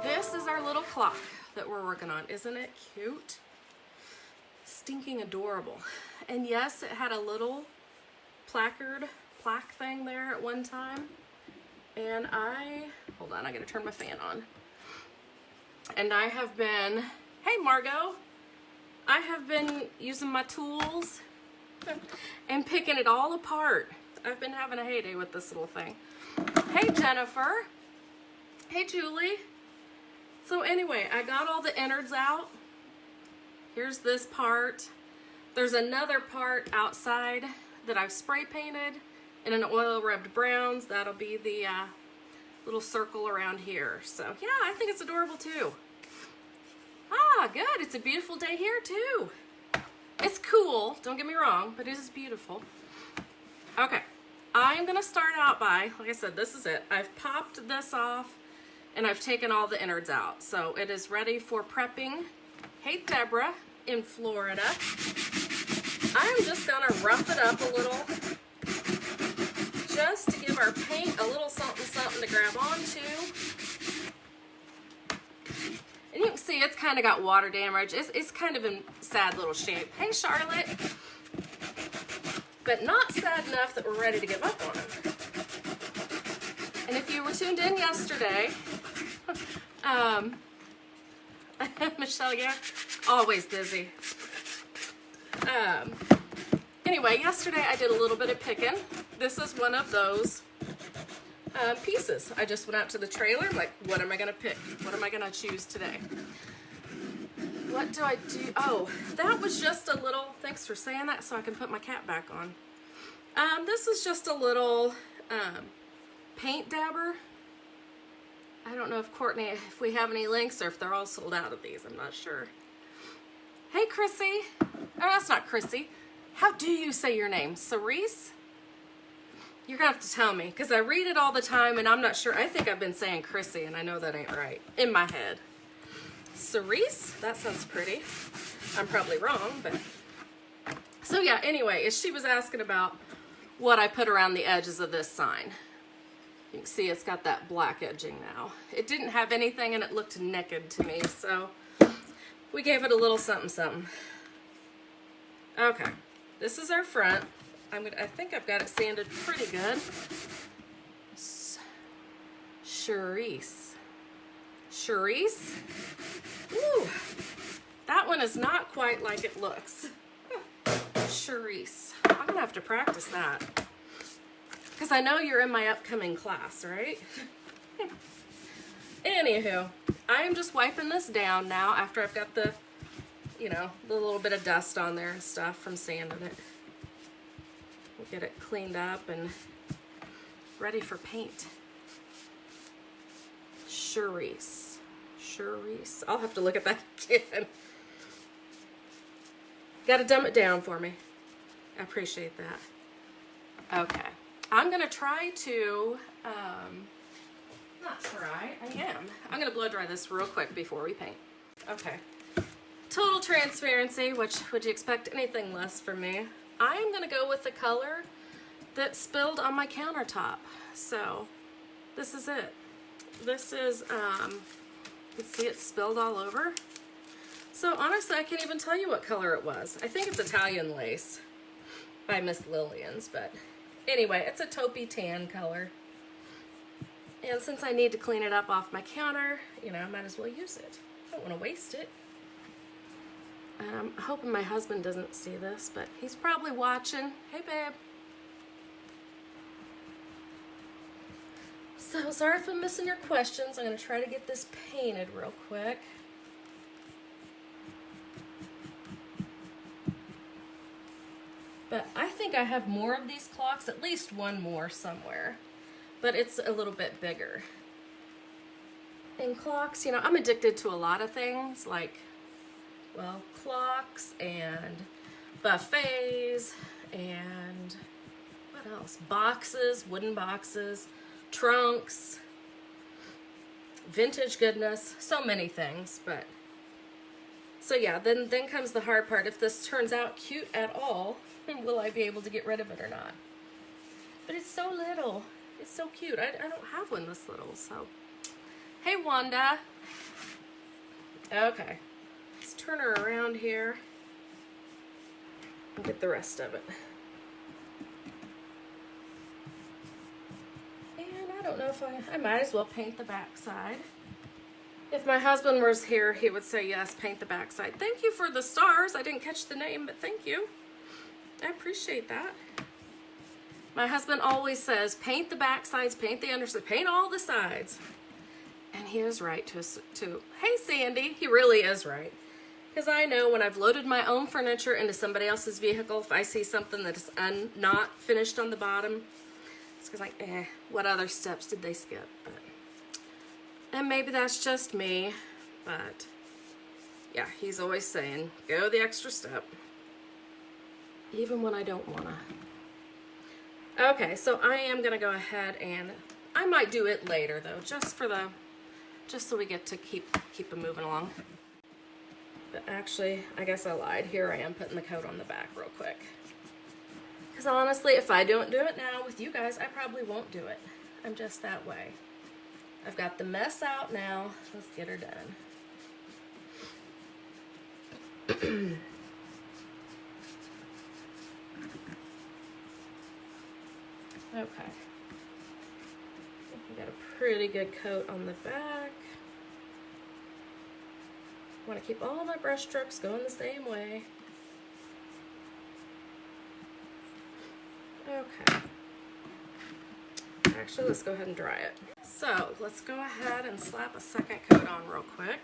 This is our little clock that we're working on. Isn't it cute? Stinking adorable. And yes, it had a little plaque thing there at one time. And hold on, I gotta turn my fan on. And I have been, hey Margot, I have been using my tools and picking it all apart. I've been having a heyday with this little thing. Hey Jennifer. Hey Julie. So anyway, I got all the innards out. Here's this part. There's another part outside that I've spray painted in an oil rubbed browns. That'll be the little circle around here. So yeah, I think it's adorable too. Ah, good. It's a beautiful day here too. It's cool, don't get me wrong, but it is beautiful. Okay, I'm gonna start out by, like I said, this is it. I've popped this off and I've taken all the innards out. So it is ready for prepping. Hey Deborah in Florida. I'm just gonna rough it up a little just to give our paint a little something something to grab onto. And you can see it's kind of got water damage. It's kind of in sad little shape. Hey Charlotte. But not sad enough that we're ready to give up on it. And if you were tuned in yesterday, Michelle, yeah, always busy. Anyway, yesterday I did a little bit of picking. This is one of those pieces. I just went out to the trailer, like, what am I gonna pick? What am I gonna choose today? What do I do? Oh, that was just a little, thanks for saying that so I can put my cap back on. This is just a little paint dabber. I don't know if Courtney, if we have any links or if they're all sold out of these, I'm not sure. Hey Chrissy. Oh, that's not Chrissy. How do you say your name? Cerise? You're gonna have to tell me, because I read it all the time and I'm not sure. I think I've been saying Chrissy and I know that ain't right in my head. Cerise? That sounds pretty. I'm probably wrong, but. So yeah, anyway, she was asking about what I put around the edges of this sign. You can see it's got that black edging now. It didn't have anything and it looked naked to me, so we gave it a little something something. Okay, this is our front. I think I've got it sanded pretty good. Charisse. Charisse? Ooh, that one is not quite like it looks. Charisse. I'm gonna have to practice that. Because I know you're in my upcoming class, right? Anywho, I am just wiping this down now after I've got the, you know, the little bit of dust on there and stuff from sanding it. We'll get it cleaned up and ready for paint. Charisse. Charisse. I'll have to look at that again. Gotta dumb it down for me. I appreciate that. Okay. I'm gonna try to, not try, I am. I'm gonna blow dry this real quick before we paint. Okay. Total transparency, which would you expect anything less from me? I'm gonna go with the color that spilled on my countertop. So, this is it. This is, you can see it spilled all over. So honestly, I can't even tell you what color it was. I think it's Italian lace by Miss Lillian's, but anyway, it's a taupey tan color. And since I need to clean it up off my counter, you know, I might as well use it. I don't want to waste it. I'm hoping my husband doesn't see this, but he's probably watching. Hey, babe. So sorry if I'm missing your questions. I'm going to try to get this painted real quick. But I think I have more of these clocks, at least one more somewhere. But it's a little bit bigger. And clocks, you know, I'm addicted to a lot of things like, well, clocks and buffets and what else? Boxes, wooden boxes, trunks, vintage goodness, so many things, but so yeah, then comes the hard part. If this turns out cute at all, will I be able to get rid of it or not? But it's so little. It's so cute. I don't have one this little, so Hey, Wanda. Okay. Let's turn her around here and get the rest of it. And I don't know if I might as well paint the back side. If my husband was here, he would say, yes, paint the back side. Thank you for the stars. I didn't catch the name, but thank you. I appreciate that. My husband always says, paint the back sides, paint the underside, paint all the sides. And he is right to hey, Sandy, he really is right. Because I know when I've loaded my own furniture into somebody else's vehicle, if I see something that is not finished on the bottom, it's because like, what other steps did they skip? But, and maybe that's just me, but yeah, he's always saying, go the extra step. Even when I don't wanna. Okay, so I am gonna go ahead and I might do it later though, just so we get to keep them moving along. But actually, I guess I lied. Here I am putting the coat on the back real quick. Because honestly, if I don't do it now with you guys, I probably won't do it. I'm just that way. I've got the mess out now. Let's get her done. Okay. We got a pretty good coat on the back. I want to keep all my brush strokes going the same way. Okay. Actually, let's go ahead and dry it. So, let's go ahead and slap a second coat on real quick.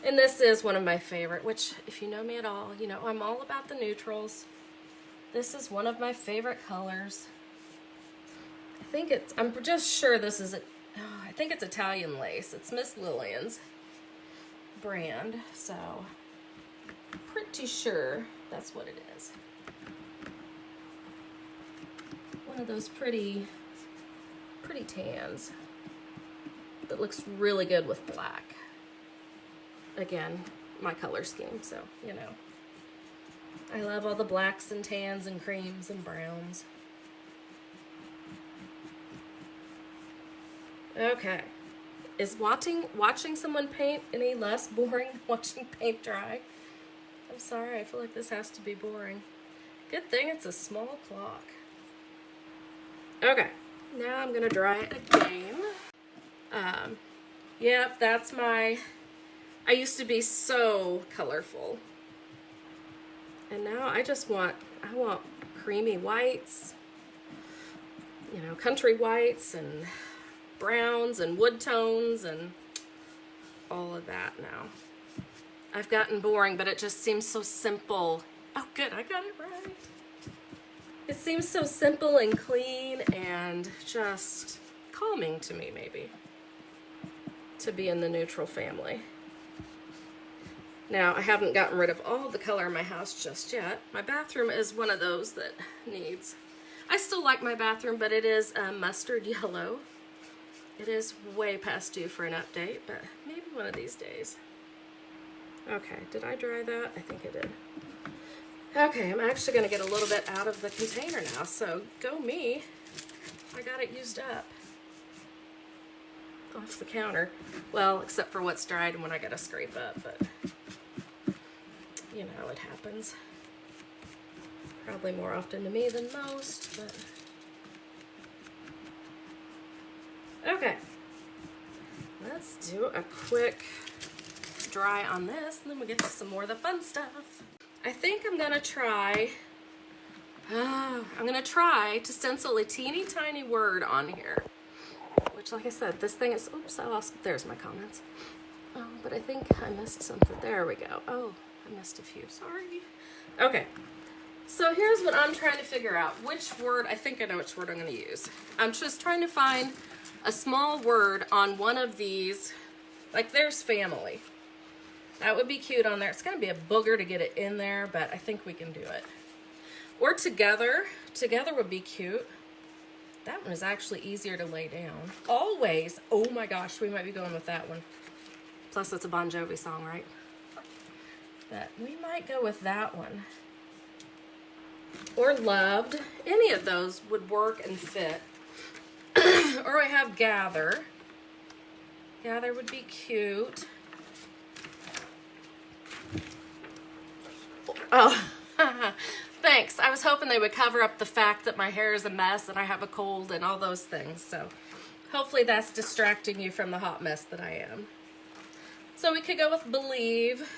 And this is one of my favorite, which if you know me at all, you know I'm all about the neutrals. This is one of my favorite colors. I'm just sure this is I think it's Italian lace. It's Miss Lillian's brand, so pretty sure that's what it is. One of those pretty tans that looks really good with black. Again, my color scheme, so you know. I love all the blacks and tans and creams and browns. Okay. Is watching someone paint any less boring than watching paint dry? I'm sorry, I feel like this has to be boring. Good thing it's a small clock. Okay, now I'm gonna dry it again. Yep, that's I used to be so colorful. And now I want creamy whites, you know, country whites and browns and wood tones and all of that now. I've gotten boring, but it just seems so simple. Oh, good, I got it right. It seems so simple and clean and just calming to me, maybe, to be in the neutral family. Now, I haven't gotten rid of all the color in my house just yet. My bathroom is one of those that needs... I still like my bathroom, but it is mustard yellow. It is way past due for an update, but maybe one of these days. Okay, did I dry that? I think I did. Okay, I'm actually going to get a little bit out of the container now, so go me. I got it used up. Off the counter. Well, except for what's dried and when I got to scrape up, but... you know, it happens. Probably more often to me than most, but... Okay. Let's do a quick dry on this, and then we'll get to some more of the fun stuff. I think I'm gonna try... I'm gonna try to stencil a teeny tiny word on here. Which, like I said, this thing is... Oops, I lost... There's my comments. Oh, but I think I missed something. There we go. Oh. I missed a few, sorry. Okay, so here's what I'm trying to figure out. Which word, I think I know which word I'm gonna use. I'm just trying to find a small word on one of these. Like there's family. That would be cute on there. It's gonna be a booger to get it in there, but I think we can do it. Or together. Together would be cute. That one is actually easier to lay down. Always. Oh my gosh, we might be going with that one. Plus it's a Bon Jovi song, right? But we might go with that one. Or loved. Any of those would work and fit. Or I have Gather. Gather would be cute. Oh, thanks. I was hoping they would cover up the fact that my hair is a mess and I have a cold and all those things. So hopefully that's distracting you from the hot mess that I am. So we could go with Believe.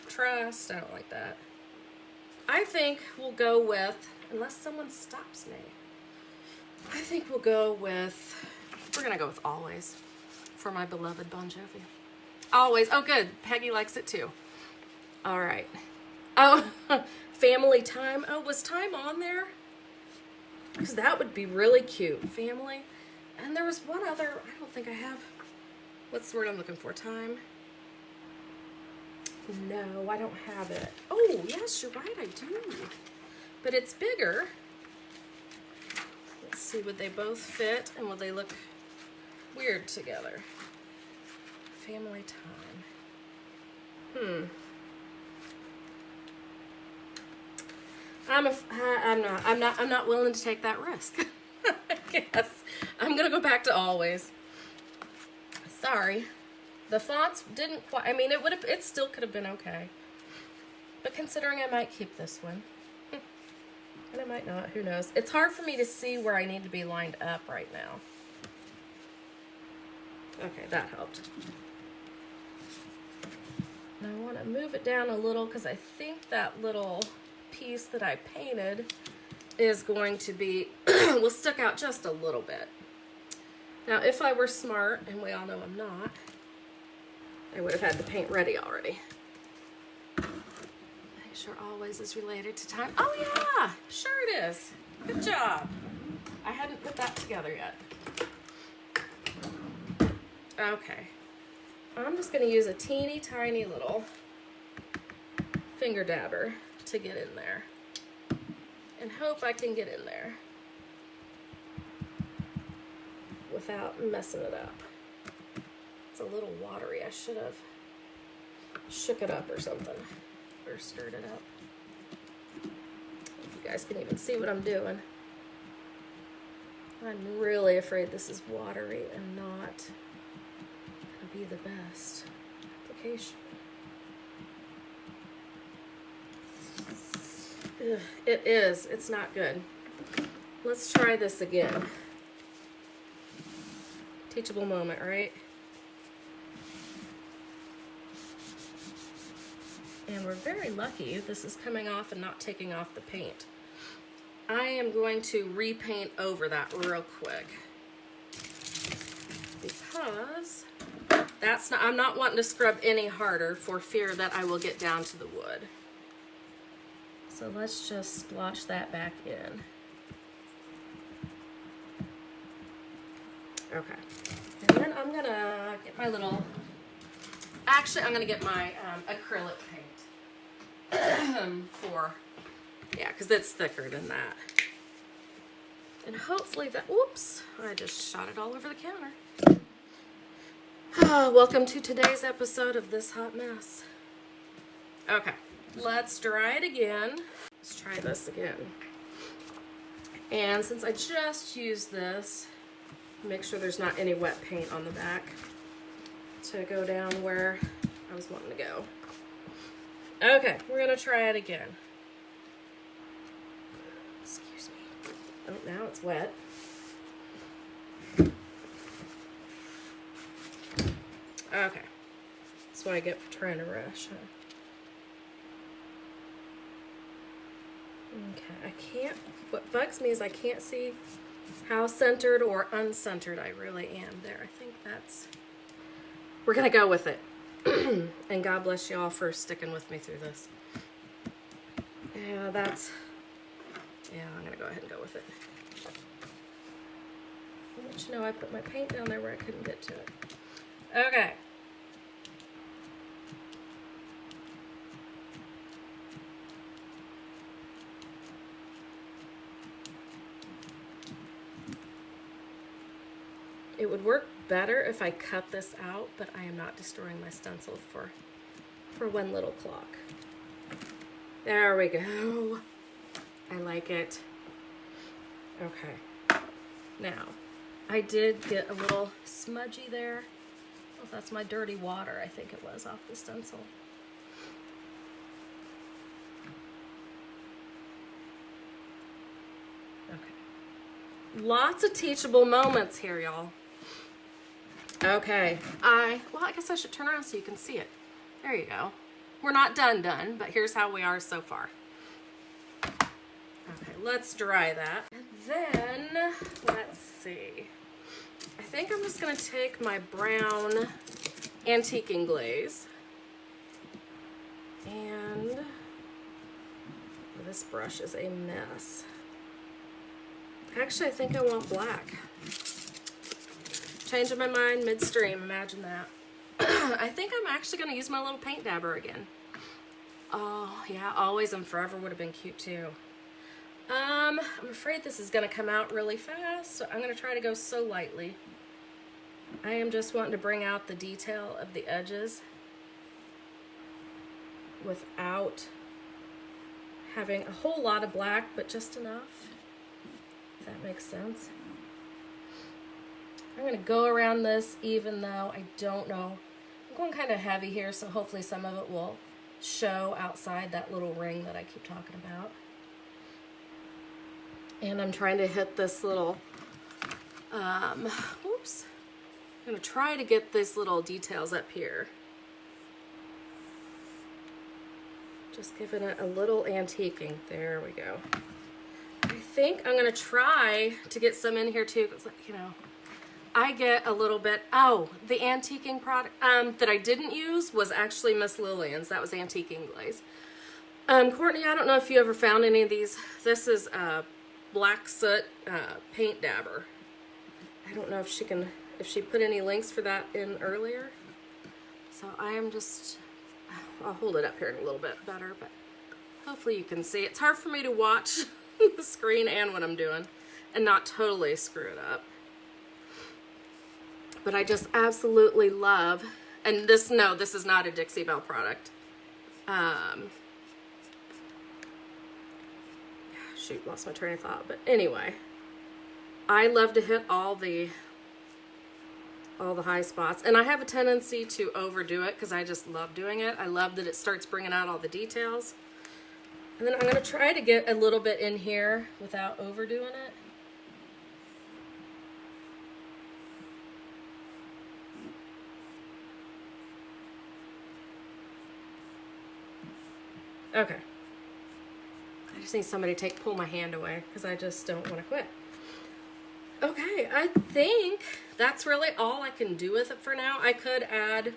Trust. I don't like that. I think we'll go with, unless someone stops me, I think we'll go with, we're going to go with Always for my beloved Bon Jovi. Always. Oh, good. Peggy likes it too. All right. Oh, Family Time. Oh, was Time on there? Because that would be really cute. Family. And there was one other, I don't think I have, what's the word I'm looking for? Time? No, I don't have it. Oh, yes, you're right, I do. But it's bigger. Let's see, would they both fit and would they look weird together? Family Time. I'm not willing to take that risk. I guess I'm gonna go back to Always. Sorry, the fonts didn't quite. I mean, it still could have been okay, but considering I might keep this one, and I might not. Who knows? It's hard for me to see where I need to be lined up right now. Okay, that helped. Now I want to move it down a little because I think that little piece that I painted is going to be, will stick out just a little bit. Now, if I were smart, and we all know I'm not, I would have had the paint ready already. Make sure Always is related to Time. Oh yeah, sure it is. Good job. I hadn't put that together yet. Okay. I'm just going to use a teeny tiny little finger dabber to get in there and hope I can get in there without messing it up. It's a little watery. I should have shook it up or something, or stirred it up. If you guys can even see what I'm doing. I'm really afraid this is watery and not gonna be the best application. Ugh, it is. It's not good. Let's try this again. Teachable moment, right? And we're very lucky this is coming off and not taking off the paint. I am going to repaint over that real quick because that's not, I'm not wanting to scrub any harder for fear that I will get down to the wood. So let's just splotch that back in. Okay. And then I'm gonna get my little, actually I'm gonna get my acrylic paint for, yeah, because it's thicker than that. And hopefully that, whoops, I just shot it all over the counter. Welcome to today's episode of This Hot Mess. Okay. Let's dry it again. Let's try this again. And since I just used this, make sure there's not any wet paint on the back to go down where I was wanting to go. Okay, we're gonna try it again. Excuse me. Oh, now it's wet. Okay. That's what I get for trying to rush, huh? Okay, I can't, what bugs me is I can't see how centered or uncentered I really am there. I think that's, we're gonna go with it. And God bless y'all for sticking with me through this. Yeah, that's, yeah, I'm gonna go ahead and go with it. I'll let you know I put my paint down there where I couldn't get to it. Okay. It would work better if I cut this out, but I am not destroying my stencil for one little clock. There we go. I like it. Okay. Now, I did get a little smudgy there. Oh, that's my dirty water, I think it was, off the stencil. Okay. Lots of teachable moments here, y'all. Okay, I guess I should turn around so you can see it. There you go. We're not done, but here's how we are so far. Okay, let's dry that. And then, let's see. I think I'm just gonna take my brown antiquing glaze and this brush is a mess. Actually, I think I want black. Changing my mind midstream, imagine that. I think I'm actually gonna use my little paint dabber again. Oh yeah, always and forever would have been cute too. I'm afraid this is gonna come out really fast, so I'm gonna try to go so lightly. I am just wanting to bring out the detail of the edges without having a whole lot of black, but just enough, if that makes sense. I'm gonna go around this even though I don't know. I'm going kind of heavy here, so hopefully some of it will show outside that little ring that I keep talking about. And I'm trying to hit this little, oops. I'm gonna try to get these little details up here. Just giving it a little antiquing. There we go. I think I'm gonna try to get some in here too, because, you know, I get a little bit, oh, the antiquing product that I didn't use was actually Miss Lillian's. That was antiquing glaze. Courtney, I don't know if you ever found any of these. This is a black soot paint dabber. I don't know if she put any links for that in earlier. So I am just, I'll hold it up here in a little bit better, but hopefully you can see. It's hard for me to watch the screen and what I'm doing and not totally screw it up. But I just absolutely love, and this, no, this is not a Dixie Belle product. Shoot, lost my train of thought. But anyway, I love to hit all the high spots, and I have a tendency to overdo it because I just love doing it. I love that it starts bringing out all the details. And then I'm going to try to get a little bit in here without overdoing it. Okay. I just need somebody to pull my hand away because I just don't want to quit. Okay, I think that's really all I can do with it for now. I could add,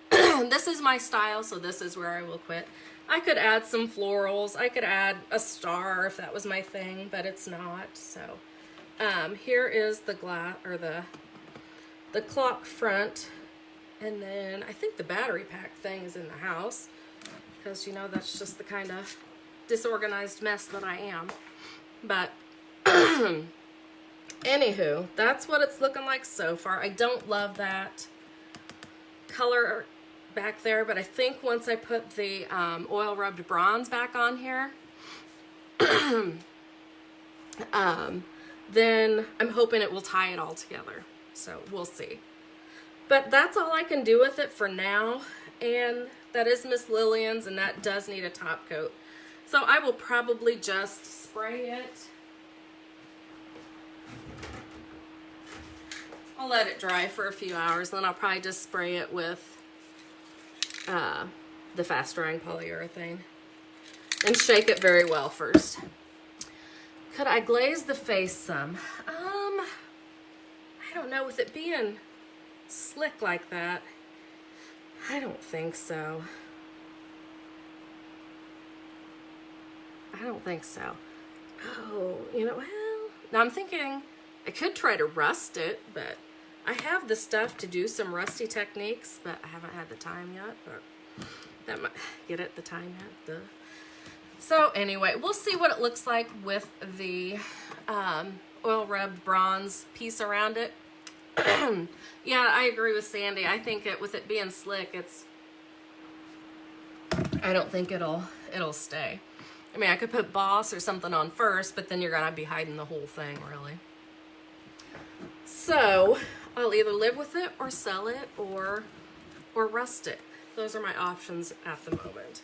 this is my style, so this is where I will quit. I could add some florals. I could add a star if that was my thing, but it's not. So here is the glass, or the clock front, and then I think the battery pack thing is in the house because, you know, that's just the kind of disorganized mess that I am. But anywho, that's what it's looking like so far. I don't love that color back there, but I think once I put the oil rubbed bronze back on here, then I'm hoping it will tie it all together. So we'll see. But that's all I can do with it for now. And that is Miss Lillian's, and that does need a top coat. So I will probably just spray it. I'll let it dry for a few hours, then I'll probably just spray it with the fast drying polyurethane and shake it very well first. Could I glaze the face some? I don't know, with it being slick like that, I don't think so. I don't think so. Oh, you know, well, now I'm thinking I could try to rust it, but I have the stuff to do some rusty techniques, but I haven't had the time yet. But that might get it, the time yet. So anyway, we'll see what it looks like with the oil rubbed bronze piece around it. Yeah, I agree with Sandy. I think with it being slick, I don't think it'll stay. I mean, I could put Boss or something on first, but then you're gonna be hiding the whole thing, really. So I'll either live with it or sell it or rust it. Those are my options at the moment.